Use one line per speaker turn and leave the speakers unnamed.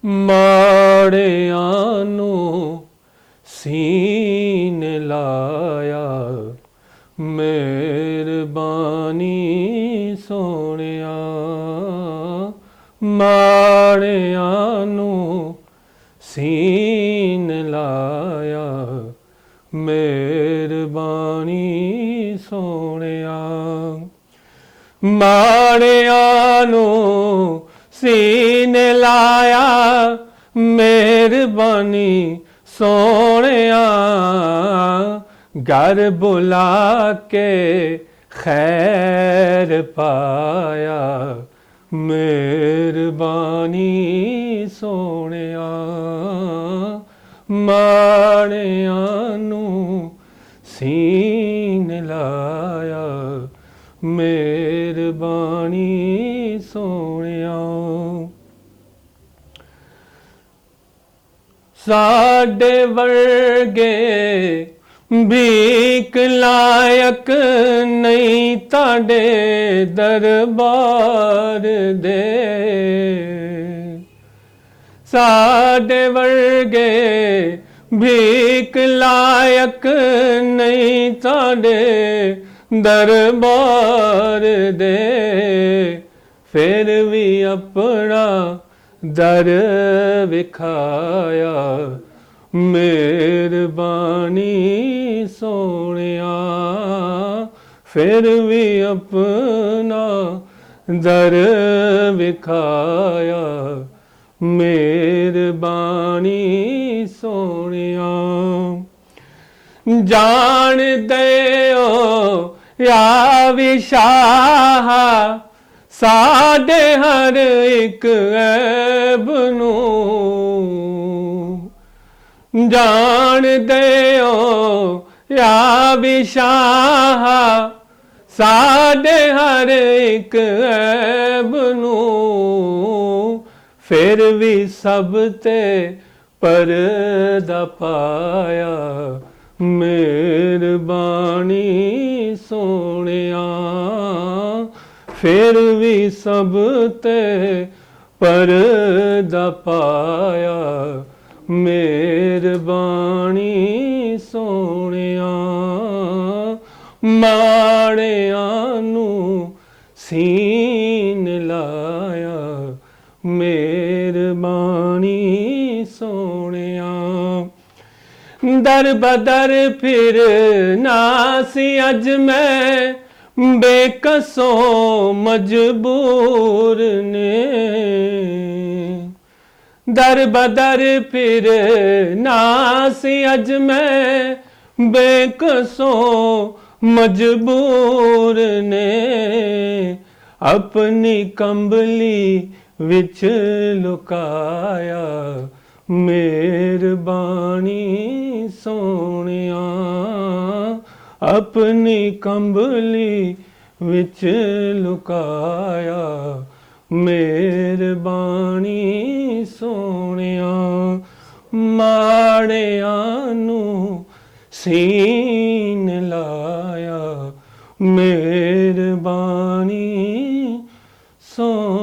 ਮਾੜਿਆਂ ਨੂੰ ਸੀਨ ਲਾਇਆ, ਮਿਹਰਬਾਨੀ ਸੋਹਣਿਆ। ਮਾੜਿਆਂ ਨੂੰ ਸੀਨ ਲਾਇਆ, ਮਿਹਰਬਾਨੀ ਸੋਹਣਿਆ। ਮਾੜਿਆਂ ਨੂੰ ਸੀਨ ਲਾਇਆ, ਮਿਹਰਬਾਨੀ ਸੋਹਣਿਆ। घर बुला के खैर पाया, मिहरबानी सोहणिया। माड़ियां नूं सीन लाया, मिहरबानी सोहणिया। साडे वर्गे भीख लायक नहीं ताडे दरबार दे। साडे वर्गे भीख लायक नहीं ताडे दरबार दे। फिर भी अपना दर विखाया, मिहरबानी सोहणिया। फिर भी अपना दर विखाया, मिहरबानी सोहणिया। जान दे या विशाह साडे हर एक ऐब नूं। जान दे या विशाह साडे हर एक ऐब नूं। फिर भी सब ते परदा पाया, मिहरबानी सोहणिया। फिर भी सब ते परदा पाया, मिहरबानी सोहणिया। माड़ियां नूं सीन लाया, मिहरबानी सोहणिया। दर बदर फिर नासी अज मैं, बेकसों मजबूर ने। दर बदर फिर नासी अज मैं, बेकसों मजबूर ने। अपनी कंबली विच लुकाया, मिहरबानी सोहणिया। अपनी कंबली विच लुकाया, मिहरबानी सोहणिया। माड़ियां नूं सीन लाया, मिहरबानी सोहणिया।